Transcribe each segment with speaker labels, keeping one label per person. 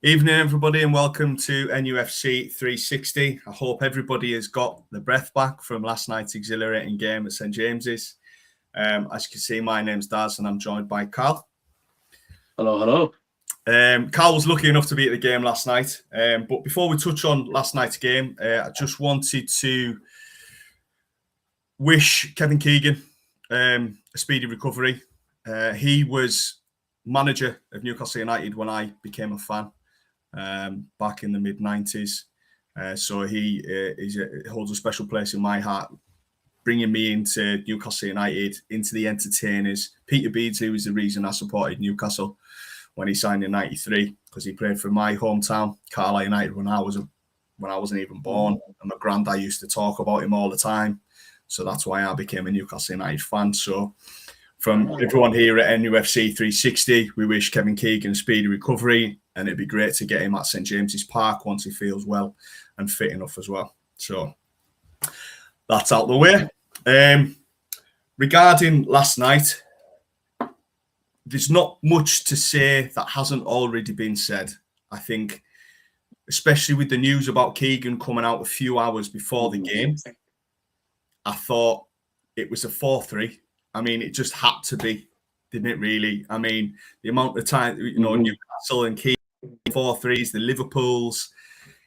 Speaker 1: Evening, everybody, and welcome to NUFC 360. I hope everybody has got the breath back from last night's exhilarating game at St James's. As you can see, my name's Daz, and I'm joined by Carl.
Speaker 2: Hello.
Speaker 1: Carl was lucky enough to be at the game last night. But before we touch on last night's game, I just wanted to wish Kevin Keegan a speedy recovery. He was manager of Newcastle United when I became a fan. Back in the mid-90s. So he holds a special place in my heart, bringing me into Newcastle United, into the entertainers. Peter Beardsley was the reason I supported Newcastle when he signed in '93, because he played for my hometown, Carlisle United, when I wasn't even born. And my granddad used to talk about him all the time. So that's why I became a Newcastle United fan. So from everyone here at NUFC 360, we wish Kevin Keegan a speedy recovery, and it'd be great to get him at St James's Park once he feels well and fit enough as well. So that's out the way. Regarding last night, there's not much to say that hasn't already been said. I think, especially with the news about Keegan coming out a few hours before the game, I thought it was a 4-3. I mean, it just had to be, didn't it, really? I mean, the amount of time, Newcastle and Keegan, 4-3s, the Liverpools,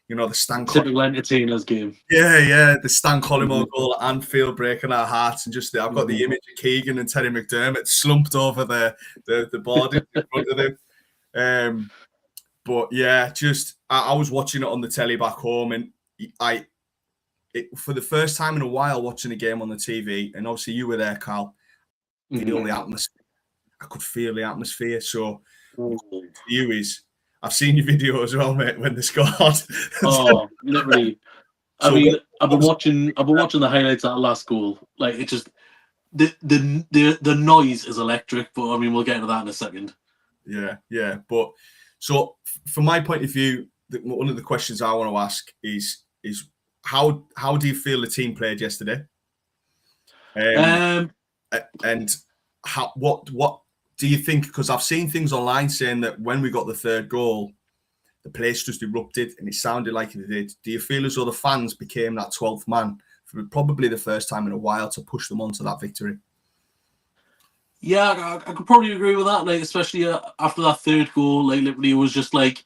Speaker 1: the Stan
Speaker 2: typical entertainers game.
Speaker 1: Yeah, the Stan Collymore goal at Anfield breaking our hearts, and just I've got the image of Keegan and Terry McDermott slumped over the board in front of them. But yeah, I was watching it on the telly back home, and for the first time in a while watching a game on the TV, and obviously you were there, Carl. Feel the atmosphere. I could feel the atmosphere. So you is, I've seen your video as well, mate, when they scored.
Speaker 2: Oh, literally. I've been watching the highlights of that last goal. Like, it just the noise is electric. But I mean, we'll get into that in a second.
Speaker 1: Yeah. But so from my point of view, one of the questions I want to ask is how do you feel the team played yesterday? And what do you think? Because I've seen things online saying that when we got the third goal, the place just erupted, and it sounded like it did. Do you feel as though the fans became that 12th man for probably the first time in a while to push them onto that victory?
Speaker 2: Yeah, I could probably agree with that. Like, especially after that third goal, like literally, it was just like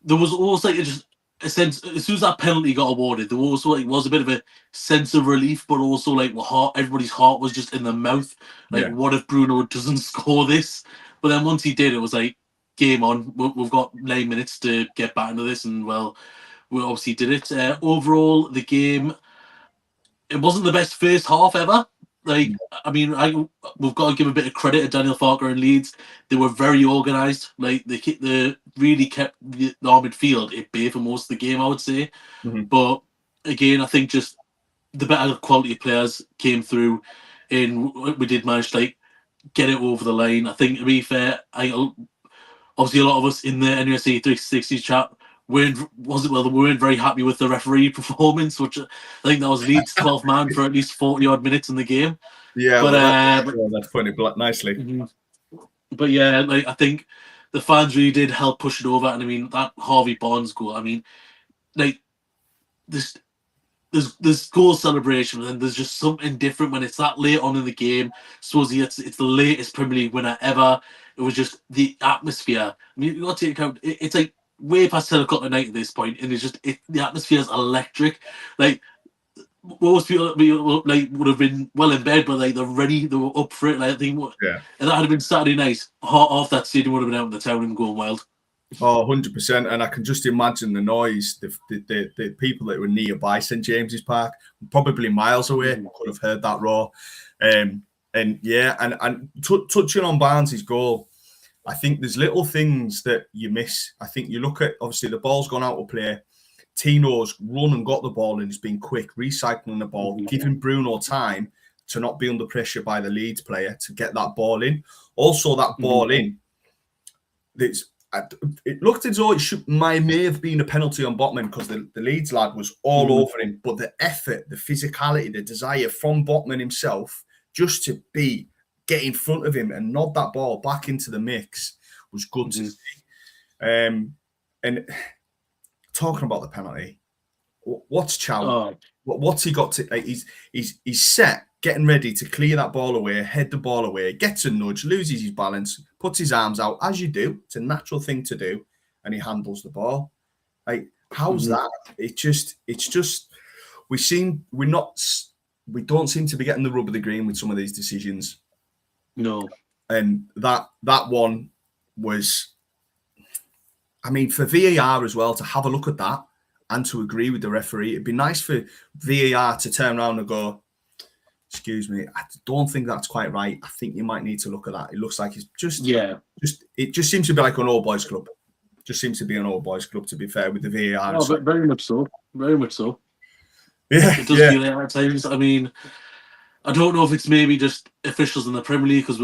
Speaker 2: there was almost like a sense. As soon as that penalty got awarded, there also was a bit of a sense of relief, but also like everybody's heart was just in their mouth. Like, what if Bruno doesn't score this? But then once he did, it was like, game on. We've got 9 minutes to get back into this, and well, we obviously did it. Overall, the game, it wasn't the best first half ever. Like, I mean, we've got to give a bit of credit to Daniel Farker and Leeds. They were very organised. Like, they really kept our midfield at bay for most of the game, I would say. But again, I think just the better quality players came through, and we did manage to get it over the line. I think, to be fair, obviously a lot of us in the NUFC 360 chat weren't very happy with the referee performance, which I think that was Leeds 12th man for at least 40 odd minutes in the game.
Speaker 1: Yeah, but that's putting it nicely.
Speaker 2: But yeah, I think the fans really did help push it over. And I mean, that Harvey Barnes goal, I mean, there's goal celebration, and there's just something different when it's that late on in the game. Supposedly it's the latest Premier League winner ever. It was just the atmosphere. I mean, you got to take account, it's like way past 10 o'clock at night at this point, and the atmosphere is electric. Like, most people would have been well in bed, but they're ready, they were up for it. I think, and that had been Saturday night, half that stadium would have been out in the town and going wild.
Speaker 1: Oh, 100%. And I can just imagine the noise, the people that were nearby St James's Park, probably miles away, could have heard that roar. And touching on Barnes' goal, I think there's little things that you miss. I think you look at, obviously, the ball's gone out of play. Tino's run and got the ball and has been quick, recycling the ball, giving Bruno time to not be under pressure by the Leeds player to get that ball in. Also, that ball in, it looked as though it may have been a penalty on Botman, because the Leeds lad was all over him. But the effort, the physicality, the desire from Botman himself just to get in front of him and nod that ball back into the mix was good to see. And talking about the penalty, what's Chow?
Speaker 2: Oh,
Speaker 1: What's he got to? He's set, getting ready to clear that ball away, head the ball away, gets a nudge, loses his balance, puts his arms out as you do. It's a natural thing to do, and he handles the ball. Like, how's that? It's just we don't seem to be getting the rub of the green with some of these decisions.
Speaker 2: no.
Speaker 1: And that one was, I mean, for VAR as well to have a look at that and to agree with the referee. It'd be nice for VAR to turn around and go, excuse me, I don't think that's quite right. I think you might need to look at that. It looks like it's it just seems to be like an old boys club. Just seems to be an old boys club, to be fair, with the VAR.
Speaker 2: Oh, but very much so. Very much so.
Speaker 1: Yeah,
Speaker 2: it does feel like at times. I mean, I don't know if it's maybe just officials in the Premier League, because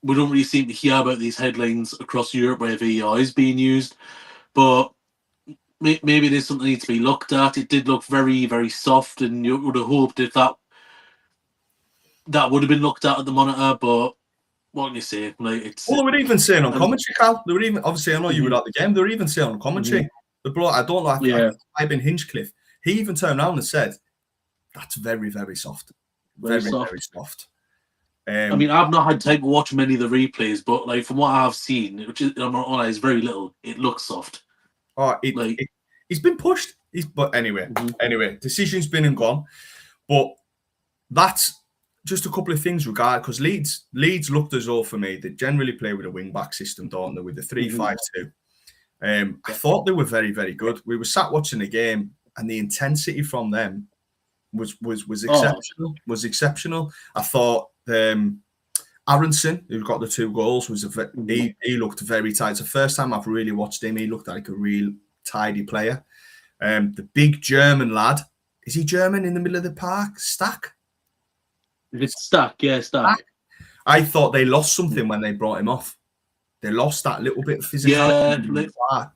Speaker 2: we don't really seem to hear about these headlines across Europe where VAR is being used, but maybe there's something that needs to be looked at. It did look very, very soft, and you would have hoped if that would have been looked at the monitor, but what can you say? Like, it's.
Speaker 1: Well, they were even saying on commentary, Cal. They were even, obviously, I know you were at the game. They were even saying on commentary. The bloke, I don't know. I've been Hinchcliffe. He even turned around and said, "That's very, very soft. Very soft."
Speaker 2: I mean, I've not had time to watch many of the replays, but like from what I've seen, which is, I'm not gonna lie, is very little. It looks soft.
Speaker 1: Oh, he's been pushed. But anyway, decision's been and gone. But that's just a couple of things regarding, because Leeds looked as though, for me, they generally play with a wing back system, don't they, with the 3-5-2. I thought they were very, very good. We were sat watching the game, and the intensity from them was exceptional. Was exceptional. I thought Aronson, who got the 2 goals, he looked very tight. It's the first time I've really watched him. He looked like a real tidy player. The big German lad, is he German in the middle of the park? Stack?
Speaker 2: It's Stack, yeah, Stack.
Speaker 1: I thought they lost something when they brought him off. They lost that little bit of physicality.
Speaker 2: Yeah,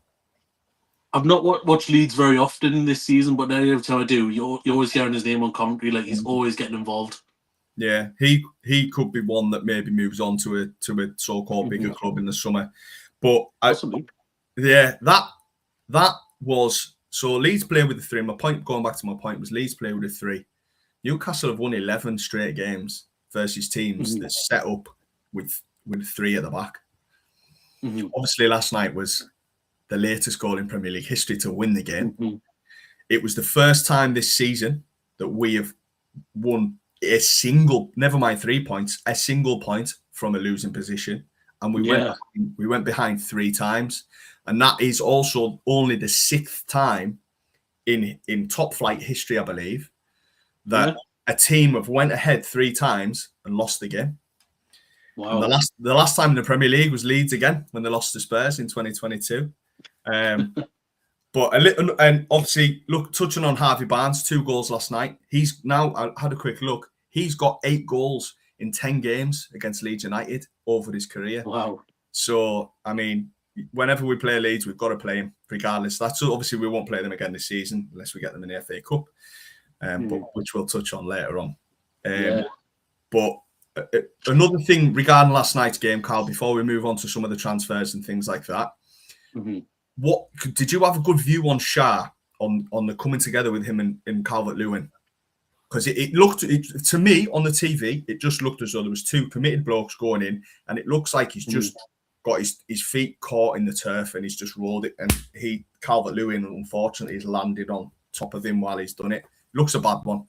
Speaker 2: I've not watched Leeds very often this season, but every time I do, you're always hearing his name on commentary. Like, he's always getting involved.
Speaker 1: Yeah, he could be one that maybe moves on to a so-called bigger club in the summer. But that was, so Leeds play with the 3. My point, going back to my point, was Leeds play with the 3. Newcastle have won 11 straight games versus teams that set up with 3 at the back. Obviously, last night was the latest goal in Premier League history to win the game. It was the first time this season that we have won a single, never mind 3 points, a single point from a losing position. And we went behind 3 times. And that is also only the 6th time in top flight history, I believe, that a team have went ahead 3 times and lost the game. Wow. And the last time in the Premier League was Leeds again, when they lost to Spurs in 2022. But and obviously, look, touching on Harvey Barnes, 2 goals last night. He's now, I had a quick look, he's got 8 goals in 10 games against Leeds United over his career.
Speaker 2: Wow.
Speaker 1: So, I mean, whenever we play Leeds, we've got to play him regardless. That's obviously, we won't play them again this season unless we get them in the FA Cup, but which we'll touch on later on. But another thing regarding last night's game, Carl, before we move on to some of the transfers and things like that, what did you have a good view on Shah, on the coming together with him and Calvert-Lewin? Because it looked, to me on the TV, it just looked as though there was 2 committed blokes going in, and it looks like he's just got his feet caught in the turf and he's just rolled it, and Calvert-Lewin unfortunately has landed on top of him while he's done it. It looks a bad one.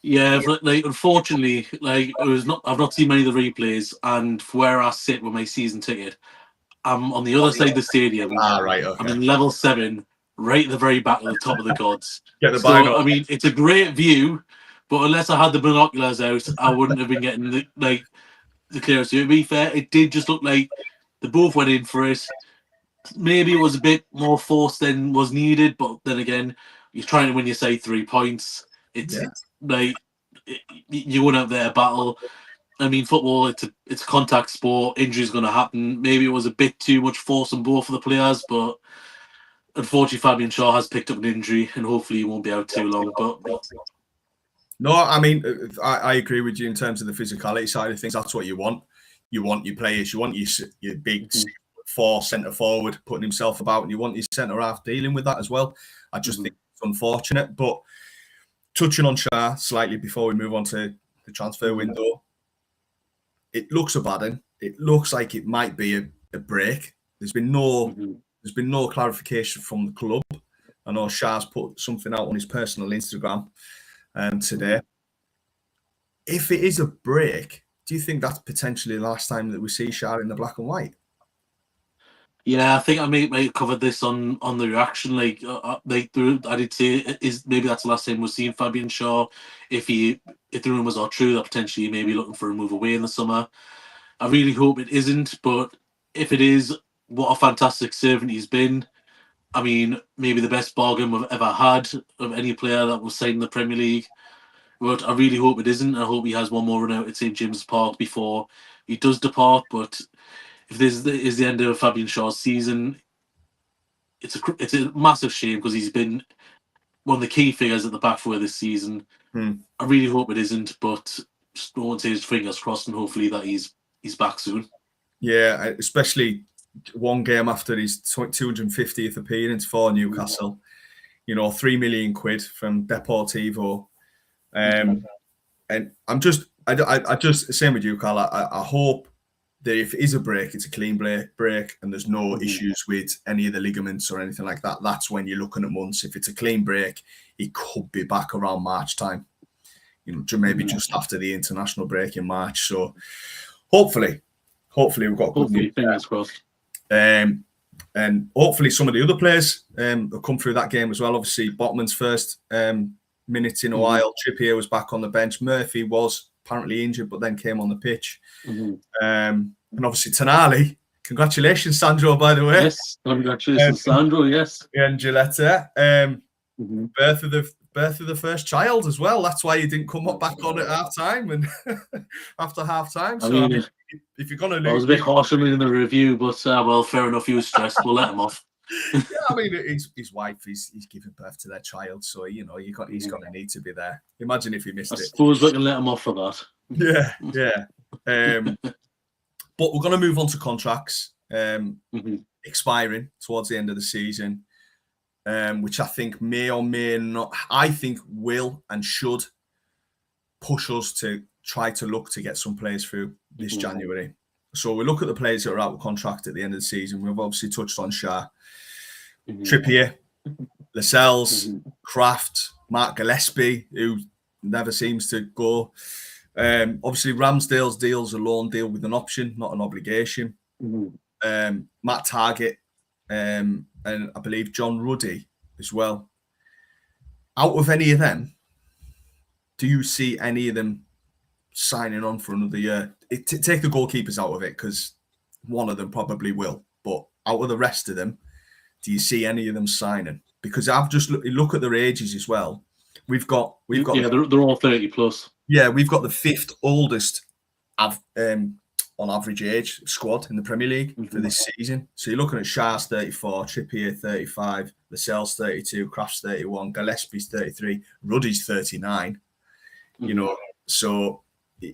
Speaker 2: Yeah, but like, unfortunately, like, I've not seen many of the replays, and for where I sit with my season ticket, I'm on the other side of the stadium.
Speaker 1: Right, okay.
Speaker 2: I'm in level 7, right at the very back of the top of the gods.
Speaker 1: So,
Speaker 2: I mean, it's a great view, but unless I had the binoculars out, I wouldn't have been getting the clearest view. To be fair, it did just look like they both went in for it. Maybe it was a bit more force than was needed, but then again, you're trying to win, you say 3 points. It's like you wouldn't have their battle. I mean, football, it's a contact sport. Injury's going to happen. Maybe it was a bit too much force on both of the players, but unfortunately, Fabian Shaw has picked up an injury, and hopefully he won't be out too long. But
Speaker 1: no, I mean, I agree with you in terms of the physicality side of things. That's what you want. You want your players. You want your big for centre forward, putting himself about, and you want your centre half dealing with that as well. I just think it's unfortunate. But touching on Shah slightly before we move on to the transfer window, it looks a bad one. It looks like it might be a break. There's been no clarification from the club. I know Shah's put something out on his personal Instagram today. If it is a break, do you think that's potentially the last time that we see Shah in the black and white?
Speaker 2: Yeah, I think I may have covered this on the reaction. I did say is maybe that's the last time we're seeing Fabian Shaw. If the rumours are true, that potentially he may be looking for a move away in the summer. I really hope it isn't, but if it is, what a fantastic servant he's been. I mean, maybe the best bargain we've ever had of any player that was signed in the Premier League. But I really hope it isn't. I hope he has one more run out at St James's Park before he does depart. But if this is the end of Fabian Shaw's season, it's a massive shame because he's been one of the key figures at the back four this season. I really hope it isn't, but just don't want to say his fingers crossed and hopefully that he's back soon.
Speaker 1: Yeah, especially one game after his 250th appearance for Newcastle. You know, £3 million from Deportivo. And I'm just, I just, same with you, Carl. I hope that if it is a break, it's a clean break and there's no issues with any of the ligaments or anything like that. That's when you're looking at months. If it's a clean break, he could be back around March time. You know, maybe just after the international break in March. So hopefully we've got good news.
Speaker 2: Fingers crossed.
Speaker 1: And hopefully some of the other players will come through that game as well. Obviously, Botman's first minutes in a while. Trippier was back on the bench. Murphy was apparently injured, but then came on the pitch. And obviously Tonali. Congratulations, Sandro, by the way.
Speaker 2: Yes, congratulations, Sandro, yes.
Speaker 1: And Gilletta. Birth of the first child as well. That's why he didn't come back on at half time and after half time. So I mean, if you're gonna lose,
Speaker 2: I was a bit harsh in the review, but well, fair enough. He was stressed. We'll let him off.
Speaker 1: Yeah, I mean, his wife, he's giving birth to their child, so you know he's gonna need to be there. Imagine if he missed it.
Speaker 2: I suppose we can let him off for that.
Speaker 1: Yeah. But we're gonna move on to contracts expiring towards the end of the season. Which I think may or may not, I think will and should push us to try to look to get some players through this January. So we look at the players that are out of contract at the end of the season. We've obviously touched on Shah, Trippier, Lascelles, Kraft, Mark Gillespie, who never seems to go. Obviously, Ramsdale's deal's a loan deal with an option, not an obligation. Matt Target, and I believe John Ruddy as well. Out of any of them, do you see any of them signing on for another year? Take the goalkeepers out of it because one of them probably will. But out of the rest of them, do you see any of them signing? Because I've just look at their ages as well. We've got
Speaker 2: they're all 30 plus.
Speaker 1: Yeah, we've got the fifth oldest on average age squad in the Premier League for this season. So you're looking at Shah's 34, Trippier 35, Lascelles 32, Kraft's 31, Gillespie's 33, Ruddy's 39. You know, so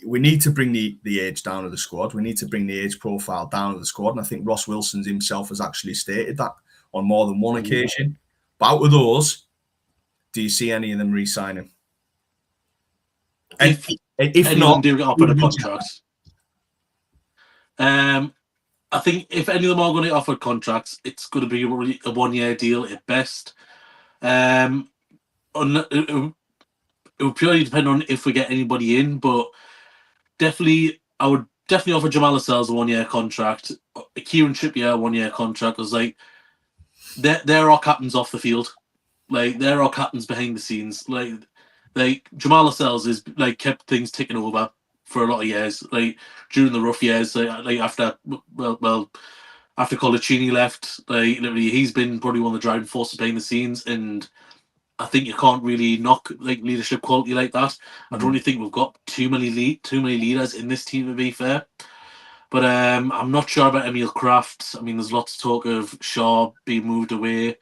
Speaker 1: we need to bring the age down of the squad. We need to bring the age profile down of the squad. And I think Ross Wilson himself has actually stated that on more than one occasion. But out of those, do you see any of them re-signing?
Speaker 2: If not, do get offered a contract. I think if any of them are going to offer contracts, it's going to be a 1 year deal at best. It will purely depend on if we get anybody in, but I would definitely offer Jamal Lascelles a 1 year contract, Kieran Trippier a 1 year contract. Because they're our captains off the field, they're our captains behind the scenes. Jamal Lascelles is kept things ticking over for a lot of years, during the rough years, after Colaccini left, literally he's been probably one of the driving forces behind the scenes, and I think you can't really knock leadership quality like that. I don't really think we've got too many leaders in this team, to be fair. But I'm not sure about Emil Kraft. I mean, there's lots of talk of Shaw being moved away.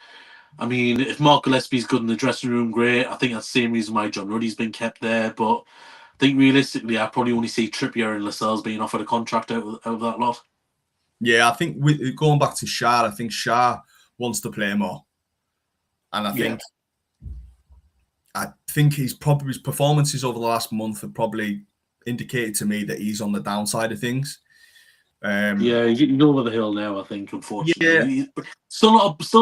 Speaker 2: I mean, if Mark Gillespie's good in the dressing room, great. I think that's the same reason why John Ruddy's been kept there. But I think realistically, I probably only see Trippier and Lascelles being offered a contract out of that lot.
Speaker 1: Yeah, I think going back to Shah, I think Shah wants to play more, and I think his performances over the last month have probably indicated to me that he's on the downside of things.
Speaker 2: Yeah, he's over the hill now. I think,
Speaker 1: Yeah,
Speaker 2: unfortunately, still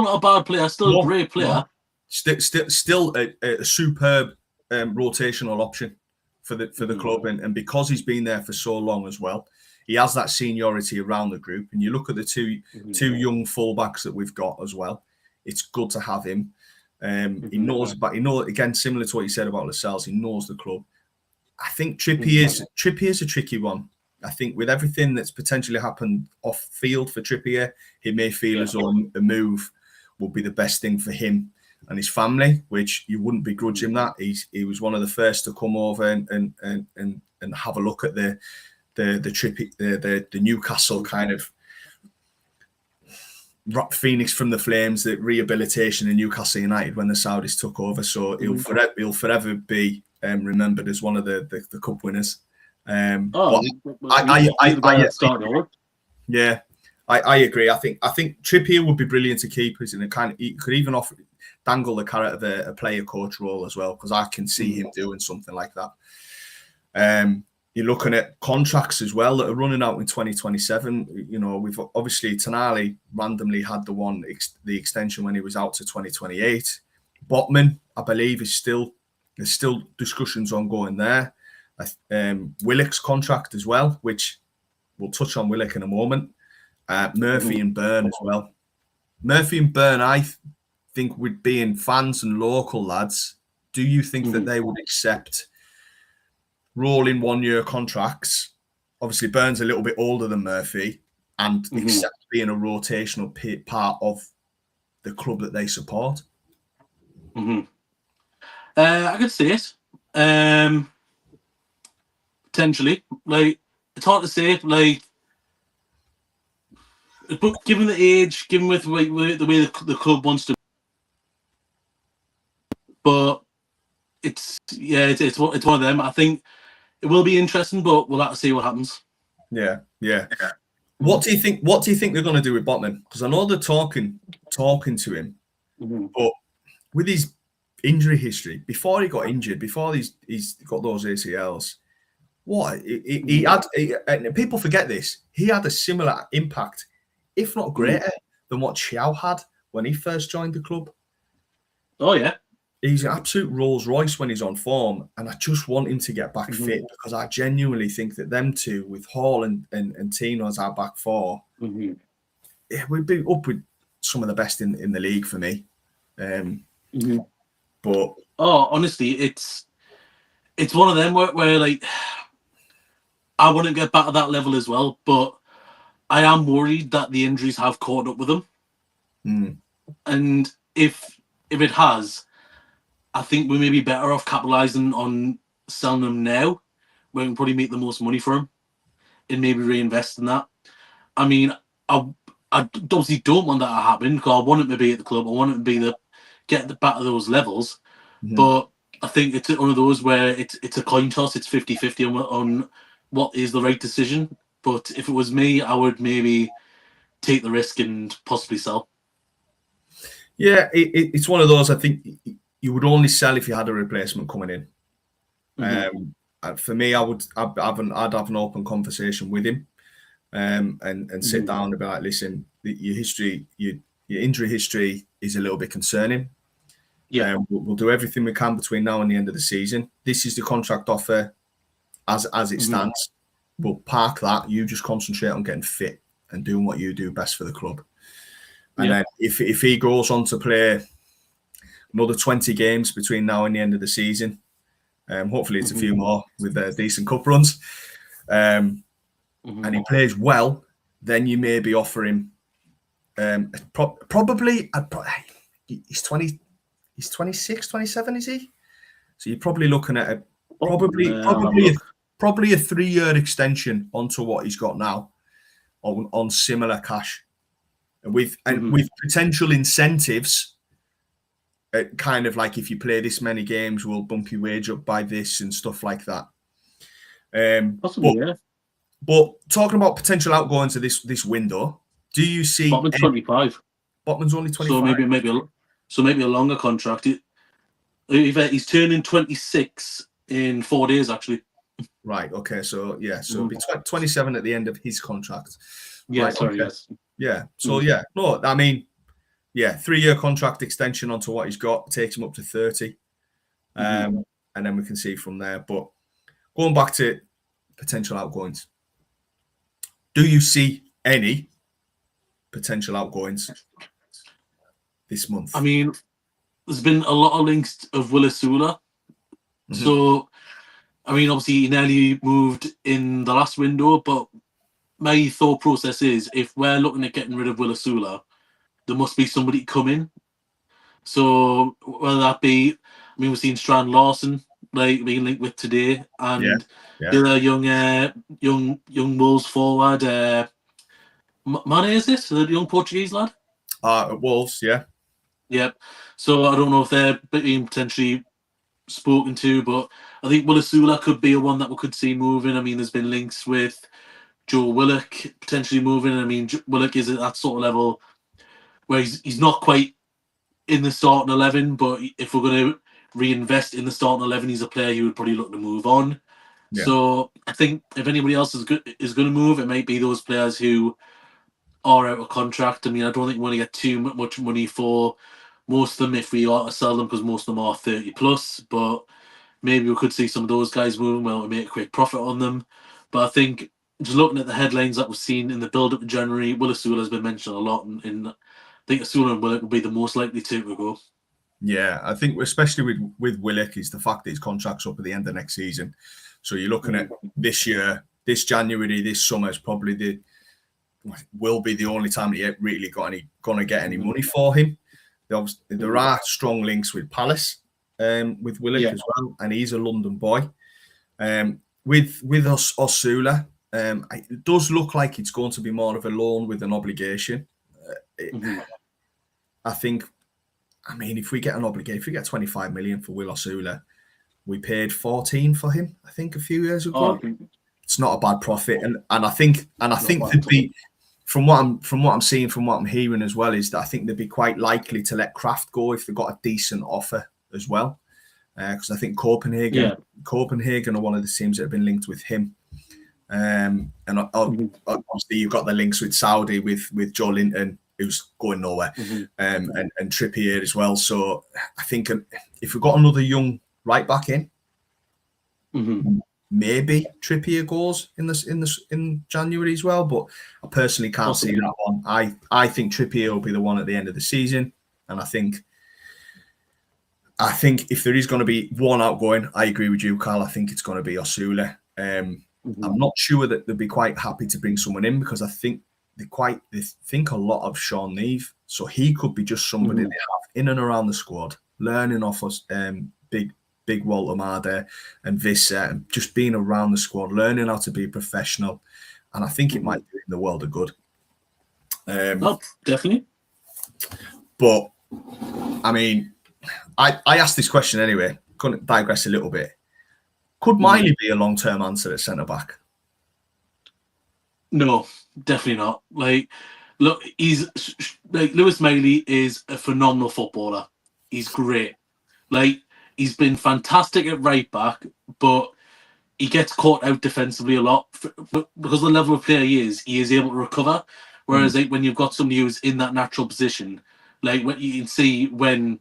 Speaker 2: not a bad player. Still a
Speaker 1: no,
Speaker 2: great player.
Speaker 1: no. Still a superb rotational option for the club, and because he's been there for so long as well, he has that seniority around the group. And you look at the two young fullbacks that we've got as well. It's good to have him. He knows again, similar to what you said about Lascelles, he knows the club. I think Trippier's a tricky one. I think with everything that's potentially happened off field for Trippier, he may feel as though a move would be the best thing for him and his family, which you wouldn't begrudge him that. He was one of the first to come over and have a look at the Newcastle kind of Phoenix from the Flames, the rehabilitation in Newcastle United when the Saudis took over. So he'll forever be remembered as one of the cup winners. Yeah, I agree. I think Trippier would be brilliant to keep. He's in a kind of, he could even dangle the carrot of a player coach role as well, because I can see him doing something like that. You're looking at contracts as well that are running out in 2027. You know, we've obviously Tonali randomly had the extension when he was out to 2028. Botman, I believe, there's still discussions ongoing there. Willock's contract as well, which we'll touch on Willock in a moment. Murphy and Byrne as well. Murphy and Byrne, I think, with being fans and local lads, do you think that they would accept rolling 1-year contracts? Obviously, Byrne's a little bit older than Murphy, and accept being a rotational part of the club that they support.
Speaker 2: I could see it. Potentially, like, it's hard to say. Like, but given the age, given with the way the club wants to, but it's one of them. I think it will be interesting, but we'll have to see what happens.
Speaker 1: Yeah. What do you think they're going to do with Botman? Because I know they're talking to him, but with his injury history, before he got injured, before he's got those ACLs, he had. People forget this. He had a similar impact, if not greater, than what Xiao had when he first joined the club.
Speaker 2: Oh yeah.
Speaker 1: He's an absolute Rolls Royce when he's on form, and I just want him to get back fit, because I genuinely think that them two, with Hall and Tino as our back four, we'd be up with some of the best in the league for me. But
Speaker 2: honestly, it's one of them where like, I wouldn't get back to that level as well, but I am worried that the injuries have caught up with them, and if it has, I think we may be better off capitalising on selling them now, where we can probably make the most money for them, and maybe reinvest in that. I mean, I obviously don't want that to happen, because I want it to be at the club. I want it to be get back to those levels. But I think it's one of those where it's a coin toss. It's 50-50 on what is the right decision. But if it was me, I would maybe take the risk and possibly sell.
Speaker 1: Yeah, it's one of those. I think you would only sell if you had a replacement coming in. For me, I'd have an open conversation with him, and sit down and be like, listen, your injury history is a little bit concerning. Yeah, we'll do everything we can between now and the end of the season. This is the contract offer as it stands. We'll park that. You just concentrate on getting fit and doing what you do best for the club. And then if he goes on to play another 20 games between now and the end of the season, hopefully it's a few more with decent cup runs, and he plays well, then you may be offering probably he's 20. He's 26, 27, is he? So you're probably looking at probably a 3-year extension onto what he's got now, on similar cash, and with potential incentives. Kind of like, if you play this many games, we'll bump your wage up by this and stuff like that. But talking about potential outgoings of this window, do you see
Speaker 2: Botman's 25,
Speaker 1: Botman's only
Speaker 2: so
Speaker 1: 25?
Speaker 2: maybe a longer contract. He's turning 26 in 4 days, actually.
Speaker 1: Right. Okay. So yeah. So it'll be 27 at the end of his contract.
Speaker 2: Yeah,
Speaker 1: Right.
Speaker 2: sorry,
Speaker 1: Okay.
Speaker 2: yes.
Speaker 1: Yeah. So yeah. No, I mean, yeah, 3-year contract extension onto what he's got takes him up to 30. And then we can see from there. But going back to potential outgoings, do you see any potential outgoings this month?
Speaker 2: I mean, there's been a lot of links of Willisula. So, I mean, obviously, he nearly moved in the last window, but my thought process is if we're looking at getting rid of Willisula, there must be somebody coming. So, whether that be, I mean, we've seen Strand Lawson like being linked with today, and
Speaker 1: Yeah.
Speaker 2: the other young Wolves forward, Mane, is it? The young Portuguese lad?
Speaker 1: Wolves. Yeah.
Speaker 2: Yep. So I don't know if they're being potentially spoken to, but I think Willisula could be a one that we could see moving. I mean, there's been links with Joe Willock potentially moving. I mean, Willock is at that sort of level where he's not quite in the starting 11, but if we're going to reinvest in the starting 11, he's a player you would probably look to move on.
Speaker 1: Yeah.
Speaker 2: So I think if anybody else is going to move, it might be those players who are out of contract. I mean, I don't think we want to get too much money for most of them if we are to sell them, because most of them are 30 plus, but maybe we could see some of those guys moving well to make a quick profit on them. But I think just looking at the headlines that we've seen in the build-up to January, Willisula has been mentioned a lot, and I think Asula and Willock will be the most likely two to go.
Speaker 1: Yeah, I think especially with Willock is the fact that his contract's up at the end of next season. So you're looking at this year, this January, this summer is probably will be the only time that you really gonna get any money for him. There are strong links with Palace, with Willock as well, and he's a London boy. With Osula, it does look like it's going to be more of a loan with an obligation. I think. I mean, if we get 25 million for Will Osula, we paid 14 for him, I think, a few years ago. It's not a bad profit, and I think they'd be, from what I'm seeing, from what I'm hearing as well, is that I think they'd be quite likely to let Kraft go if they got a decent offer as well, because I think Copenhagen are one of the teams that have been linked with him, and obviously you've got the links with Saudi with Joe Linton, who's going nowhere, and Trippier as well. So I think if we've got another young right back in, maybe Trippier goes in January as well. But I personally can't see that one. I think Trippier will be the one at the end of the season, and I think if there is going to be one outgoing, I agree with you, Carl. I think it's going to be Osula. I'm not sure that they'd be quite happy to bring someone in, because I think they think a lot of Sean Neve, so he could be just somebody they have in and around the squad, learning off us, big Walter Marder and Visser, and just being around the squad, learning how to be professional, and I think it might do in the world of good.
Speaker 2: Definitely.
Speaker 1: But I mean, I asked this question anyway. Couldn't digress a little bit. Could Miley be a long-term answer at centre back?
Speaker 2: No, definitely not. Like, look, he's like Lewis Miley is a phenomenal footballer. He's great. Like, he's been fantastic at right back, but he gets caught out defensively a lot because of the level of player he is able to recover. Whereas, like, when you've got somebody who's in that natural position, like what you can see when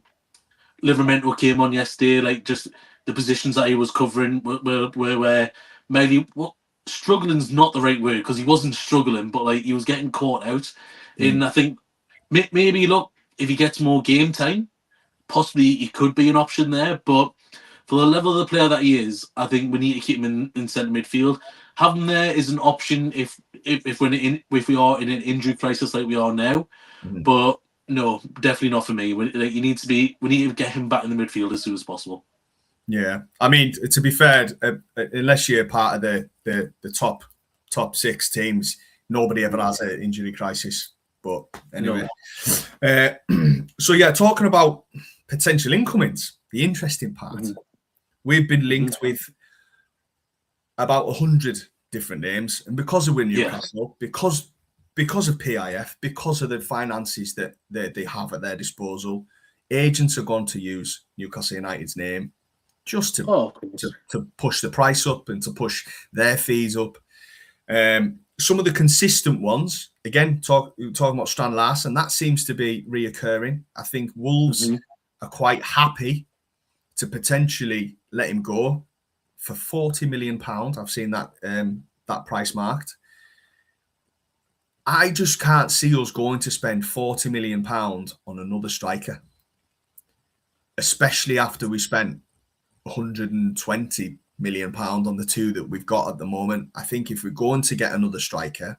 Speaker 2: Livermento came on yesterday, like just the positions that he was covering where Miley. Struggling's not the right word, because he wasn't struggling, but like he was getting caught out. And I think maybe look, if he gets more game time, possibly he could be an option there. But for the level of the player that he is, I think we need to keep him in centre midfield. Have him there is an option if we are in an injury crisis like we are now. But no, definitely not for me. We need to get him back in the midfield as soon as possible.
Speaker 1: Yeah, I mean, to be fair, unless you're part of the top 6 teams, nobody ever has an injury crisis. But anyway, so yeah, talking about potential incomings, the interesting part, we've been linked with about 100 different names, and because of
Speaker 2: Yeah.
Speaker 1: Newcastle, because of PIF, because of the finances that they have at their disposal, agents are going to use Newcastle United's name just
Speaker 2: Oh, of course.
Speaker 1: to push the price up and to push their fees up. Some of the consistent ones, again, talking about Strand Larsen, that seems to be reoccurring. I think Wolves are quite happy to potentially let him go for £40 million. I've seen that that price marked. I just can't see us going to spend £40 million on another striker, especially after we spent £120 million on the two that we've got at the moment. I think if we're going to get another striker,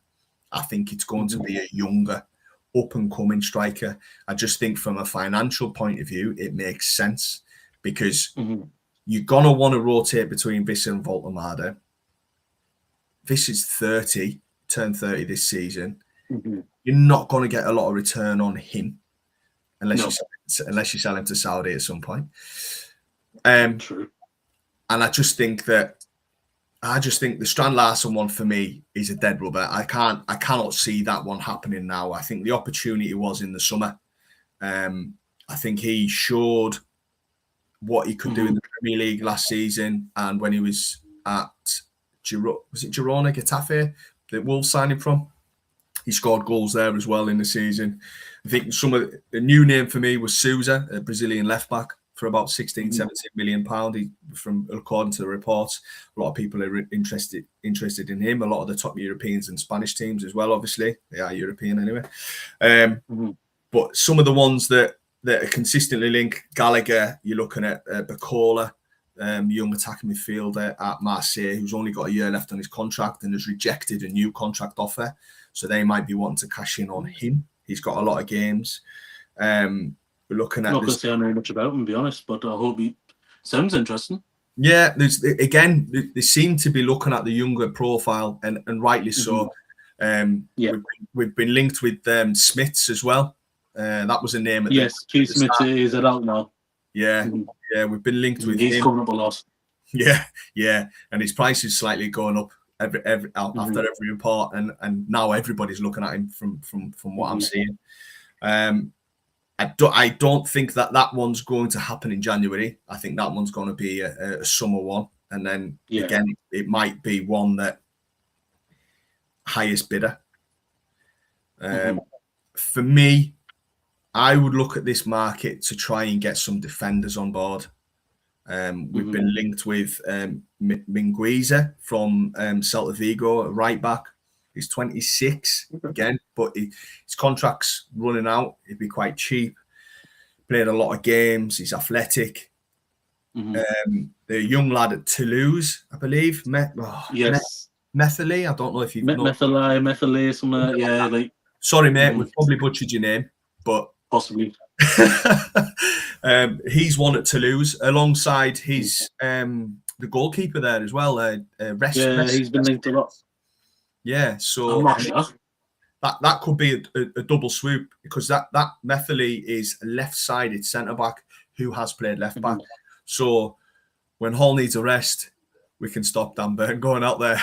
Speaker 1: I think it's going to be a younger, up-and-coming striker. I just think from a financial point of view, it makes sense because you're going to want to rotate between Visser and Voltemada. Visser's 30, turned 30 this season. You're not going to get a lot of return on him unless you sell him to Saudi at some point.
Speaker 2: True.
Speaker 1: And I just think the Strand Larsen one for me is a dead rubber. I cannot see that one happening now. I think the opportunity was in the summer. I think he showed what he could do in the Premier League last season, and when he was at Girona, Getafe, that Wolves signed him from. He scored goals there as well in the season. I think the new name for me was Sousa, a Brazilian left back, for about 16, 17 million pound. According to the reports, a lot of people are interested in him. A lot of the top Europeans and Spanish teams as well. Obviously, they are European anyway. But some of the ones that are consistently linked, Gallagher, you're looking at Bacola, young attacking midfielder at Marseille, who's only got a year left on his contract and has rejected a new contract offer. So they might be wanting to cash in on him. He's got a lot of games. We're looking at.
Speaker 2: I'm not going to say I know much about him, to be honest, but I hope he sounds interesting.
Speaker 1: Yeah, they seem to be looking at the younger profile, and rightly so. We've been linked with Smiths as well. That was a name.
Speaker 2: Keith Smith is out now.
Speaker 1: Yeah, we've been linked with
Speaker 2: him. He's coming up a lot.
Speaker 1: Yeah, and his price is slightly going up after every report, and now everybody's looking at him from what I'm seeing. I don't think that one's going to happen in January. I think that one's going to be a summer one, and then again it might be one that highest bidder. For me, I would look at this market to try and get some defenders on board. We've been linked with Mingueza from Celta Vigo, a right back. He's 26 again, but his contract's running out. He'd be quite cheap. Played a lot of games. He's athletic. The young lad at Toulouse, I believe. Methily. I don't know if you've
Speaker 2: Methily, something.
Speaker 1: Sorry, mate. We've probably butchered your name, but
Speaker 2: possibly.
Speaker 1: He's one at Toulouse alongside his the goalkeeper there as well.
Speaker 2: He's been linked a lot.
Speaker 1: Yeah, so that could be a double swoop, because that Methily is a left-sided centre back who has played left back. So when Hall needs a rest, we can stop Dan Burn going out there.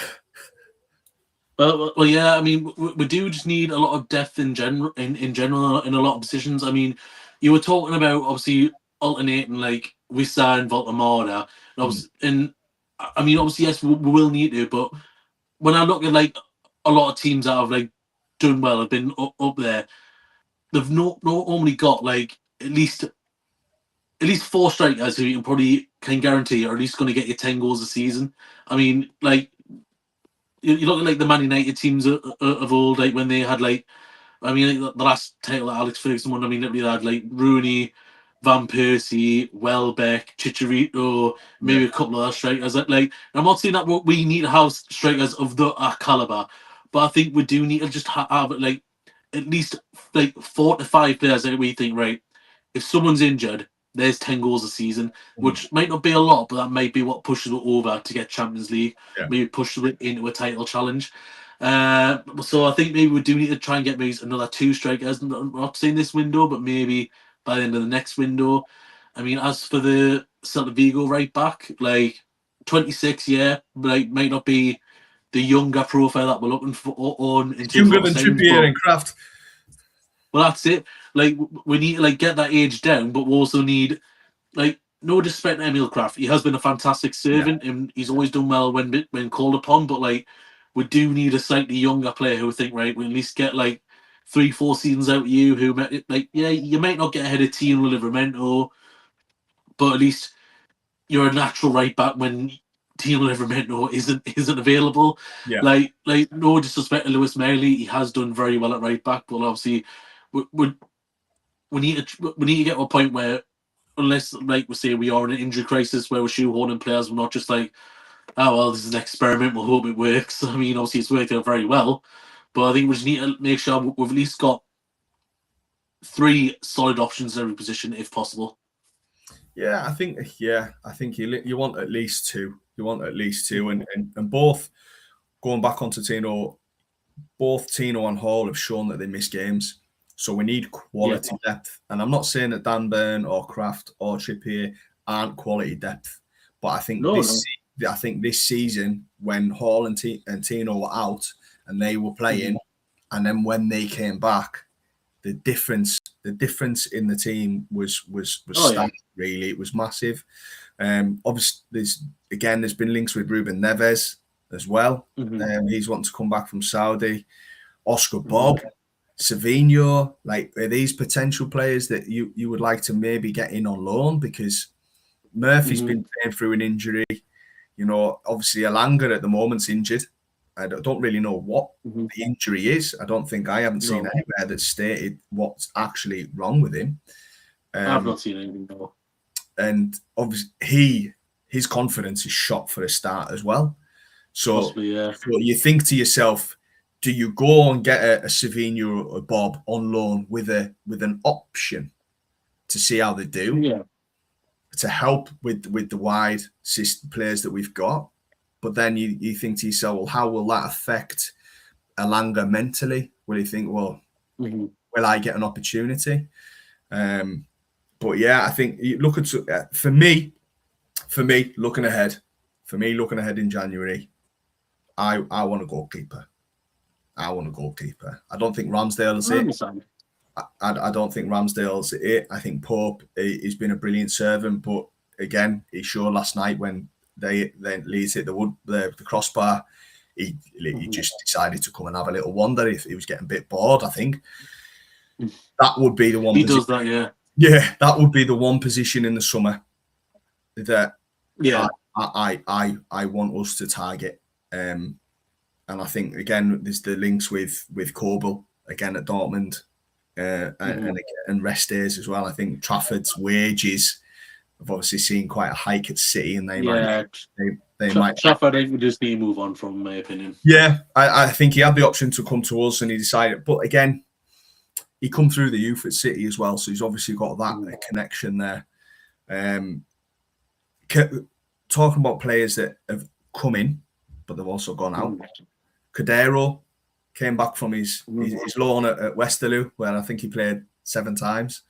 Speaker 2: Well, yeah. I mean, we do just need a lot of depth in general in a lot of positions. I mean, you were talking about obviously alternating like Wissa and Voltemada, and I mean, obviously, yes, we will need to. But when I look at like a lot of teams that have like done well, have been up there, they've not normally got like at least 4 strikers who you can guarantee are at least going to get you 10 goals a season. I mean, like you look at like the Man United teams of old, like when they had like, I mean, like, the last title that Alex Ferguson won, I mean, literally they had like Rooney, Van Persie, Welbeck, Chicharito, maybe a couple of other strikers. Like, I'm not saying that we need to have strikers of that caliber, but I think we do need to just have like at least like 4 to 5 players that we think, right, if someone's injured, there's 10 goals a season, which might not be a lot, but that might be what pushes it over to get Champions League, maybe pushes it into a title challenge. So I think maybe we do need to try and get maybe another 2 strikers. I'm not saying this window, but maybe by the end of the next window. I mean, as for the Celta Vigo right back, like 26, like might not be the younger profile that we're looking for on in
Speaker 1: It's
Speaker 2: terms
Speaker 1: younger
Speaker 2: of
Speaker 1: than
Speaker 2: signings.
Speaker 1: Trippier
Speaker 2: But
Speaker 1: and Kraft.
Speaker 2: well, that's it. Like we need to like get that age down, but we also need like no disrespect to Emil Kraft. He has been a fantastic
Speaker 1: Yeah,
Speaker 2: servant and he's always done well when called upon. But like we do need a slightly younger player who think right. We at least get like 3-4 seasons out of you. Who like yeah, you might not get ahead of Tino Livramento, but at least you're a natural right back when Tino Livramento isn't available.
Speaker 1: yeah,
Speaker 2: Like no disrespect to Lewis Miley, he has done very well at right back, but obviously we we need to get to a point where unless like we say we are in an injury crisis where we're shoehorning players, we're not just like, oh well, this is an experiment, we'll hope it works. I mean, obviously it's worked out very well, but I think we just need to make sure we've at least got 3 solid options in every position if possible.
Speaker 1: yeah. I think you want at least two. You want at least two, and both going back onto Tino. Both Tino and Hall have shown that they miss games. So we need quality depth. And I'm not saying that Dan Burn or Kraft or Trippier aren't quality depth, but I think
Speaker 2: No.
Speaker 1: this season when Hall and Tino were out and they were playing, and then when they came back, the difference in the team was stark, really. It was massive. Obviously, there's been links with Ruben Neves as well. He's wanting to come back from Saudi. Oscar Bob, Savinho, like are these potential players that you would like to maybe get in on loan? Because Murphy's been playing through an injury. You know, obviously Alanga at the moment's injured. I don't really know what the injury is. I haven't seen anywhere that's stated what's actually wrong with him.
Speaker 2: I've not seen anything though.
Speaker 1: And obviously his confidence is shot for a start as well. So,
Speaker 2: Possibly, yeah.
Speaker 1: So you think to yourself, do you go and get a Savinho or a Bob on loan with an option to see how they do?
Speaker 2: Yeah.
Speaker 1: To help with the wide players that we've got. But then you think to yourself, well, how will that affect Alanga mentally? Will you think, well, will I get an opportunity? But yeah, I think you look at for me, looking ahead in January, I want a goalkeeper. I don't think Ramsdale is it. I don't think Ramsdale's it. I think Pope, he's been a brilliant servant, but again, he showed last night when Leeds hit the crossbar, he just decided to come and have a little wander. He was getting a bit bored, I think. That would be the one.
Speaker 2: He does that, yeah.
Speaker 1: Yeah, that would be the one position in the summer that I want us to target. And I think again, there's the links with Kobel again at Dortmund. And rest days as well. I think Trafford's wages have obviously seen quite a hike at City, and they might.
Speaker 2: Trafford, I think we just need to move on from, my opinion.
Speaker 1: Yeah, I think he had the option to come to us, and he decided. But again, he come through the youth at City as well, so he's obviously got that connection there. Talking about players that have come in, but they've also gone out. Cadero came back from his loan at Westerlo, where I think he played 7 times.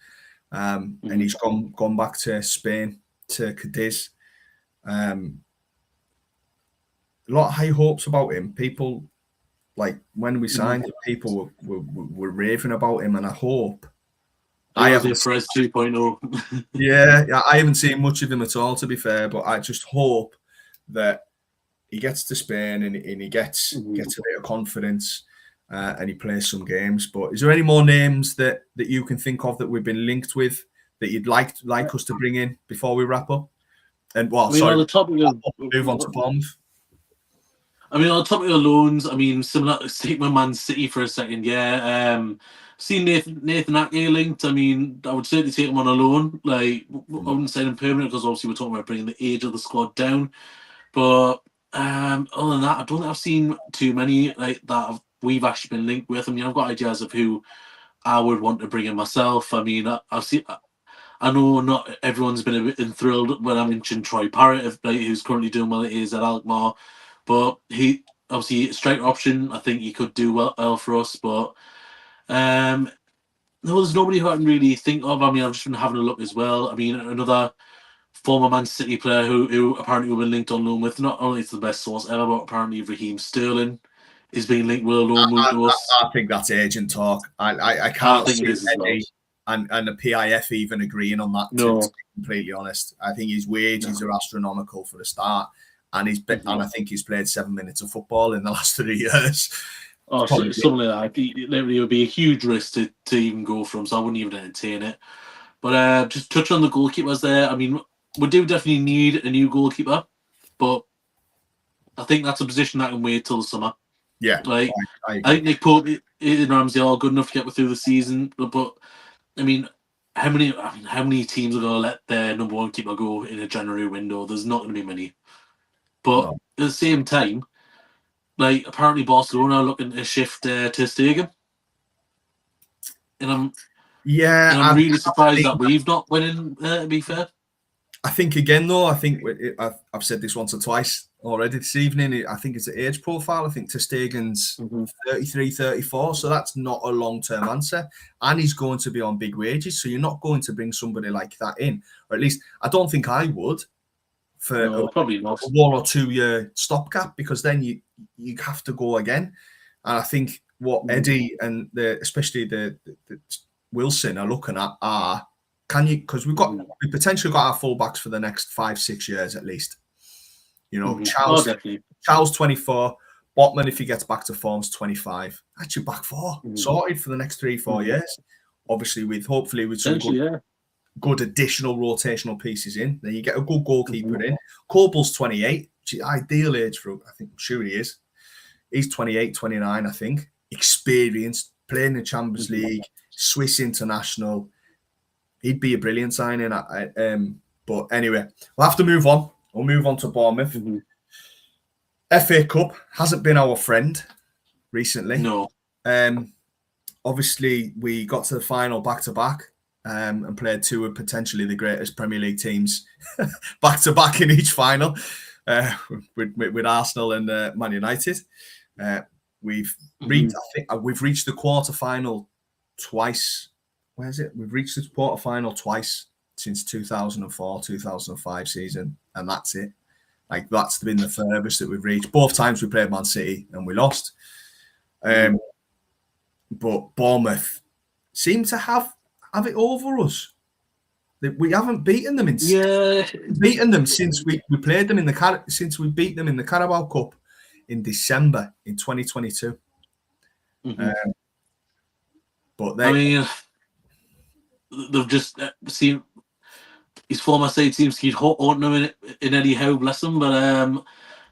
Speaker 1: And he's gone back to Spain, to Cadiz. A lot of high hopes about him. People, like when we signed him, people were raving about him, and I hope.
Speaker 2: I haven't seen 2.0.
Speaker 1: Yeah, I haven't seen much of him at all, to be fair, but I just hope that he gets to Spain and he gets a bit of confidence. And he plays some games. But is there any more names that you can think of that we've been linked with that you'd like us to bring in before we wrap up? And
Speaker 2: on the topic of
Speaker 1: move on to Bournemouth.
Speaker 2: I mean, on the topic of loans, I mean, similar to take my Man City for a second. Yeah, seen Nathan Ake linked. I mean, I would certainly take him on a loan. Like, I wouldn't say him permanent because obviously we're talking about bringing the age of the squad down. But other than that, I don't think I've seen too many like that we've actually been linked with. I mean, I've got ideas of who I would want to bring in myself. I mean, I know not everyone's been a bit enthralled when I mentioned Troy Parrott, who's currently doing well at is at Alkmaar, but he obviously striker option. I think he could do well for us, but there's nobody who I can really think of. I mean, I've just been having a look as well. I mean, another former Man City player who apparently we've been linked on loan with. Not only it's the best source ever, but apparently Raheem Sterling is being linked with a loan move to us.
Speaker 1: I think that's agent talk. I
Speaker 2: I
Speaker 1: can't
Speaker 2: think it
Speaker 1: see
Speaker 2: is as well.
Speaker 1: Eddie and the PIF even agreeing on that. To
Speaker 2: No.
Speaker 1: be completely honest, I think his wages are astronomical for a start, and and I think he's played 7 minutes of football in the last 3 years.
Speaker 2: Oh, something like that. It would be a huge risk to even go from, so I wouldn't even entertain it. But just touch on the goalkeepers there. I mean, we do definitely need a new goalkeeper, but I think that's a position that can wait till the summer.
Speaker 1: Yeah,
Speaker 2: Like
Speaker 1: I
Speaker 2: I think Nick Pope and Ramsey are good enough to get through the season, but I mean, how many teams are going to let their number one keeper go in a January window? There's not going to be many. But
Speaker 1: No.
Speaker 2: at the same time, like apparently Barcelona are looking to shift Ter Stegen, and I'm really surprised that we've not winning. To be fair,
Speaker 1: I think again though, I've said this once or twice already this evening. I think it's an age profile. I think Ter Stegen's 33, 34, so that's not a long-term answer. And he's going to be on big wages, so you're not going to bring somebody like that in. Or at least I don't think I would for
Speaker 2: probably not
Speaker 1: a 1 or 2 year stopgap, because then you have to go again. And I think what Eddie and especially the Wilson are looking at are, can you, because we potentially got our fullbacks for the next 5-6 years at least. You know, Charles 24, Botman, if he gets back to form's 25. That's your back four sorted for the next 3-4 years. Obviously, hopefully with some good additional rotational pieces in. Then you get a good goalkeeper in. Corbell's 28, which is ideal age for, I'm sure he is. He's 28, 29, I think. Experienced, playing the Champions League, Swiss international. He'd be a brilliant signing. But anyway, we'll have to move on. We'll move on to Bournemouth. FA Cup hasn't been our friend recently.
Speaker 2: No.
Speaker 1: Obviously, we got to the final back-to-back and played two of potentially the greatest Premier League teams back-to-back in each final with Arsenal and Man United. We've reached the quarter-final twice. Where is it? We've reached the quarter-final twice since 2004-2005 season, and that's it. Like, that's been the furthest that we've reached. Both times we played Man City and we lost. But Bournemouth seem to have it over us. We haven't beaten them since we played them since we beat them in the Carabao Cup in December in 2022. But
Speaker 2: they've just seen his former side seems to keep haunting him in anyhow, bless him. But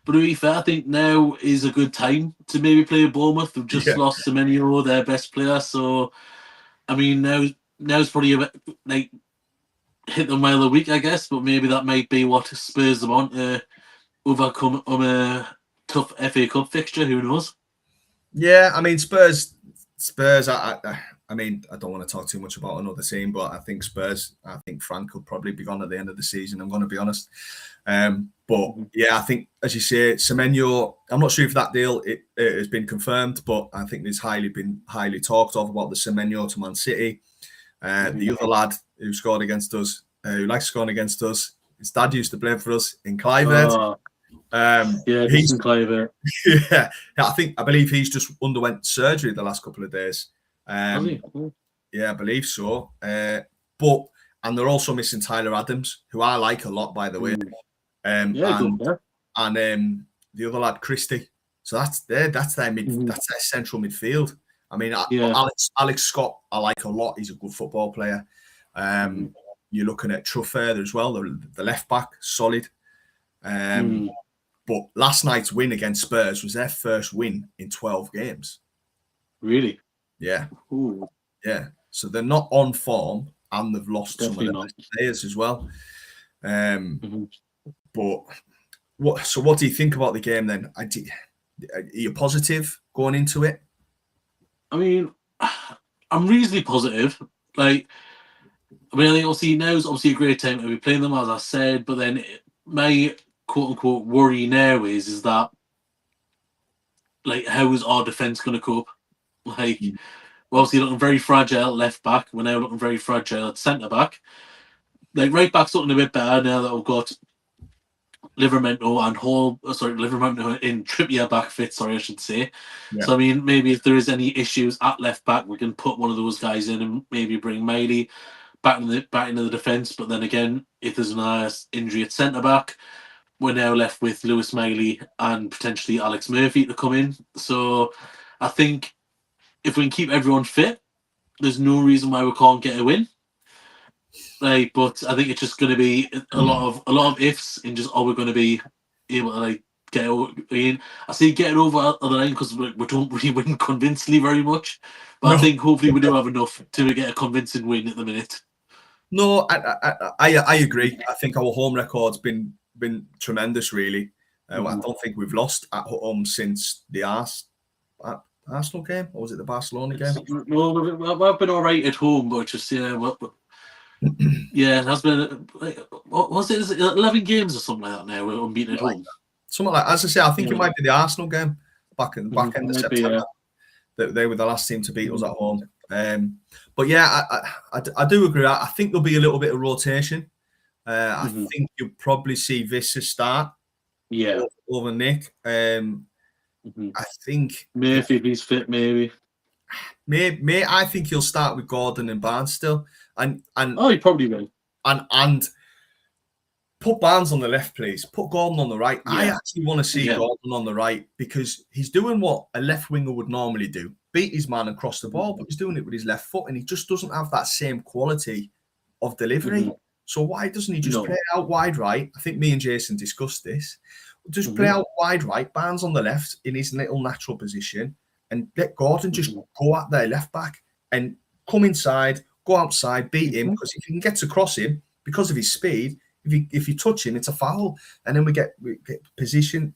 Speaker 2: to be fair, I think now is a good time to maybe play Bournemouth. We've just lost Semenyo, their best player. So, I mean, now's probably a bit like hit the mile a week, I guess. But maybe that might be what spurs them on to overcome a tough FA Cup fixture. Who knows?
Speaker 1: Yeah, I mean, Spurs. I mean, I don't want to talk too much about another team, but I think Frank will probably be gone at the end of the season. I'm going to be honest. But yeah, I think, as you say, Semenyo, I'm not sure if that deal it has been confirmed, but I think there's been highly talked of about the Semenyo to Man City. The other lad who scored against us, who likes scoring against us, his dad used to play for us in Clivert.
Speaker 2: He's in Clivert.
Speaker 1: Yeah, I believe he's just underwent surgery the last couple of days. Yeah, I believe so. And they're also missing Tyler Adams, who I like a lot, by the way. And the other lad, Christie. So that's their central midfield. I mean, Alex Scott, I like a lot. He's a good football player. You're looking at Truffert as well, the left back, solid. But last night's win against Spurs was their first win in 12 games.
Speaker 2: Really?
Speaker 1: Yeah.
Speaker 2: Ooh.
Speaker 1: Yeah. So they're not on form, and they've lost some of their players as well. But what do you think about the game then? Are you positive going into it?
Speaker 2: I mean, I'm reasonably positive. Like, I mean, I think obviously now's a great time to be playing them, as I said. But then my quote unquote worry now is that, like, how is our defense going to cope? Like, we're obviously looking very fragile at left back. We're now looking very fragile at centre back. Like right back's looking a bit better now that we've got Livermento and Livermento in Trippier back fit. Sorry, I should say.
Speaker 1: Yeah.
Speaker 2: So I mean, maybe if there is any issues at left back, we can put one of those guys in and maybe bring Miley back into the defence. But then again, if there's an injury at centre back, we're now left with Lewis Miley and potentially Alex Murphy to come in. So I think if we can keep everyone fit, there's no reason why we can't get a win. Like, but I think it's just going to be a lot of ifs and just are we going to be able to like get in? I say get it over the line because we don't really win convincingly very much, but
Speaker 1: No.
Speaker 2: I think hopefully we do have enough to get a convincing win at the minute.
Speaker 1: No, I agree. I think our home record's been tremendous, really. I don't think we've lost at home since the Arsenal game, or was it the Barcelona game?
Speaker 2: No, we've been all right at home, but just yeah, it has been what was it? Is it 11 games or something like that now? We're unbeaten at home.
Speaker 1: Something like, as I say, I think it might be the Arsenal game back end of September. They were the last team to beat us at home. But yeah, I do agree. I think there'll be a little bit of rotation. I think you'll probably see Vissa start over Nick. I think
Speaker 2: Murphy, if he's fit, maybe.
Speaker 1: I think he'll start with Gordon and Barnes still. And
Speaker 2: he probably will.
Speaker 1: And put Barnes on the left, please. Put Gordon on the right. Yeah. I actually want to see Gordon on the right because he's doing what a left winger would normally do. Beat his man and cross the ball, but he's doing it with his left foot and he just doesn't have that same quality of delivery. So why doesn't he just play out wide right? I think me and Jason discussed this. Just play out wide right, Barnes on the left in his little natural position and let Gordon just go at their left back and come inside, go outside, beat him because if you can get to cross him because of his speed, if you touch him, it's a foul, and then we get position.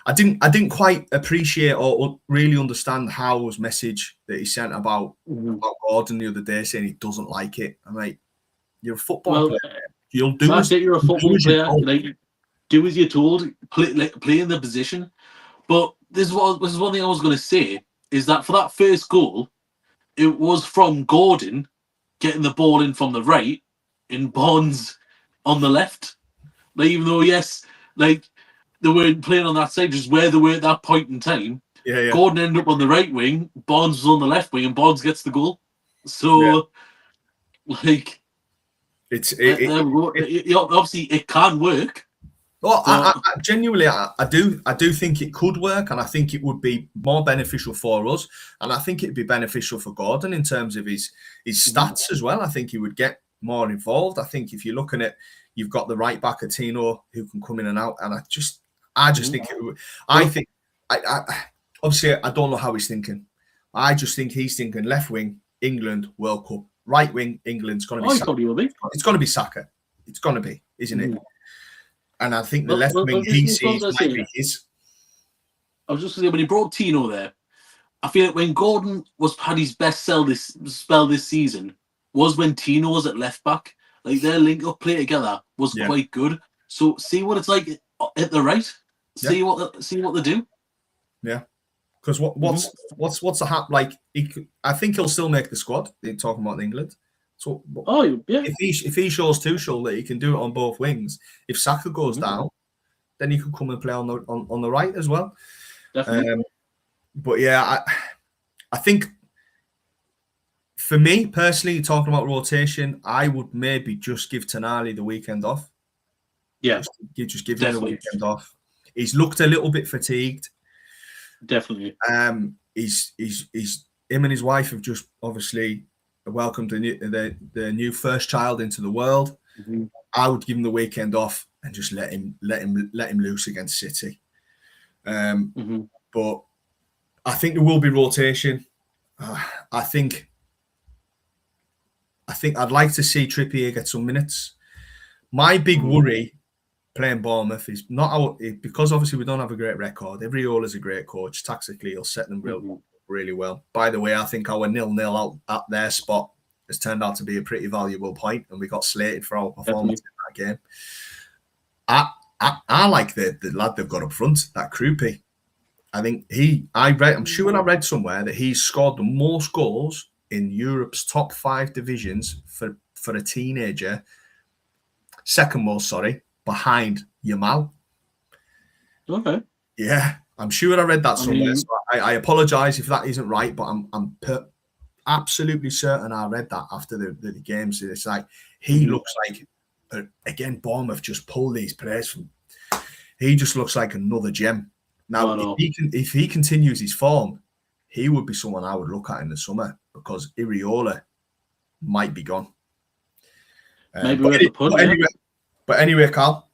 Speaker 1: I didn't quite appreciate or really understand Howell's message that he sent about Gordon the other day, saying he doesn't like it. I'm like, you're a football player. You'll do as
Speaker 2: you're a football player. Like, do as you're told. Play in the position. But this is one thing I was going to say is that for that first goal, it was from Gordon getting the ball in from the right. In Bonds on the left, like even though like they weren't playing on that side, just where they were at that point in time.
Speaker 1: Yeah.
Speaker 2: Gordon ended up on the right wing, Bonds was on the left wing, and Bonds gets the goal. So, like, obviously it can work.
Speaker 1: Well, I genuinely, I do think it could work, and I think it would be more beneficial for us, and I think it'd be beneficial for Gordon in terms of his stats as well. I think he would get more involved. I think if you're looking at, you've got the right back Tino who can come in and out, and I just think it would. I think obviously I don't know how he's thinking. I just think he's thinking left wing England World Cup, right wing England's going to be. It's going to be Saka. It's going to be, isn't it? And I think the left wing he sees might be his.
Speaker 2: I was just going to say, when he brought Tino there, I feel like when Gordon had his best spell this season was when Tino was at left back. Like their link-up play together was quite good. So see what it's like at the right. See what they do. Yeah,
Speaker 1: because what's the like? I think he'll still make the squad. They're talking about England. So if he shows Tuchel that he can do it on both wings, if Saka goes down, then he could come and play on the right as well.
Speaker 2: Definitely.
Speaker 1: But yeah, I think for me personally, talking about rotation, I would maybe just give Tonali the weekend off.
Speaker 2: Yeah,
Speaker 1: just give him the weekend off. He's looked a little bit fatigued.
Speaker 2: Definitely.
Speaker 1: He's him and his wife have just obviously welcomed the new first child into the world. I would give him the weekend off and just let him loose against City. But I think there will be rotation. I think I'd like to see Trippier get some minutes. My big worry playing Bournemouth is not because obviously we don't have a great record. Every is a great coach. Tactically, he'll set them really well. By the way, I think our 0-0 out at their spot has turned out to be a pretty valuable point, and we got slated for our performance in that game. I like the lad they've got up front, that Krupi. I think I'm sure I read somewhere that he's scored the most goals in Europe's top 5 divisions for for a teenager. Second most, sorry, behind Yamal.
Speaker 2: Okay.
Speaker 1: Yeah, I'm sure I read that somewhere.
Speaker 2: mean-
Speaker 1: So I apologise if that isn't right, but I'm absolutely certain I read that after the games. It's like he looks like, again, Bournemouth just pull these players from. He just looks like another gem. Now, if he continues his form, he would be someone I would look at in the summer because Iriola might be gone.
Speaker 2: Maybe worth the punt,
Speaker 1: but anyway, Carl,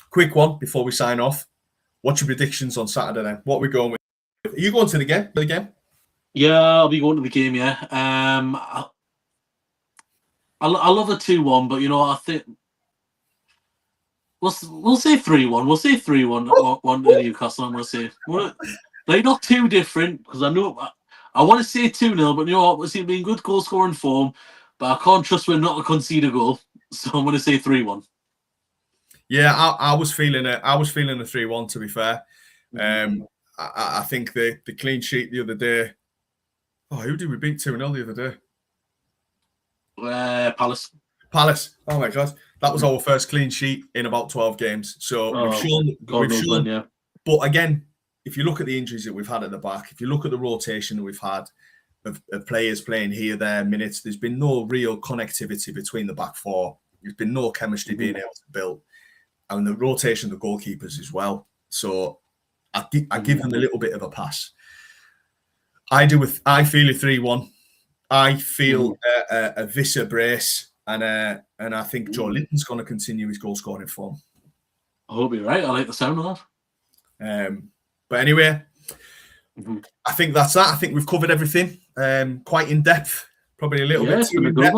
Speaker 1: quick one before we sign off. What's your predictions on Saturday then? What are we going with? Are you going to the game?
Speaker 2: Yeah, I'll be going to the game, yeah. I love a 2-1, but I think we'll say 3-1. We'll say 3-1 one to Newcastle, I'm going to say. They're not too different, because I know I want to say 2-0, but you know what? We seem to be in good goal scoring form, but I can't trust we're not to concede a goal, so I'm going to say 3-1.
Speaker 1: Yeah, I was feeling it. I was feeling a 3-1, to be fair. I think the clean sheet the other day. Oh, who did we beat 2-0 the other
Speaker 2: day? Palace.
Speaker 1: Oh my God, that was our first clean sheet in about 12 games. So we've shown.
Speaker 2: When, yeah.
Speaker 1: But again, if you look at the injuries that we've had at the back, if you look at the rotation that we've had of players playing here, there, minutes, there's been no real connectivity between the back four. There's been no chemistry being able to build, and the rotation of the goalkeepers as well. So I give them a little bit of a pass. I feel a 3-1. I feel a Visser brace, and I think Joe Linton's going to continue his goal scoring form.
Speaker 2: I hope you're right. I like the sound of
Speaker 1: that. But anyway, I think that's that. I think we've covered everything quite in depth, probably a little bit too in depth.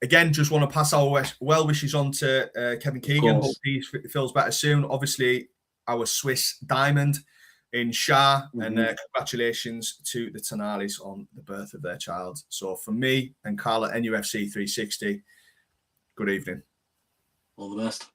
Speaker 1: Again, just want to pass our well wishes on to Kevin Keegan. Hope he feels better soon. Obviously, our Swiss diamond in Shah, and congratulations to the Tenalis on the birth of their child. So from me and Carl at NUFC 360, good evening.
Speaker 2: All the best.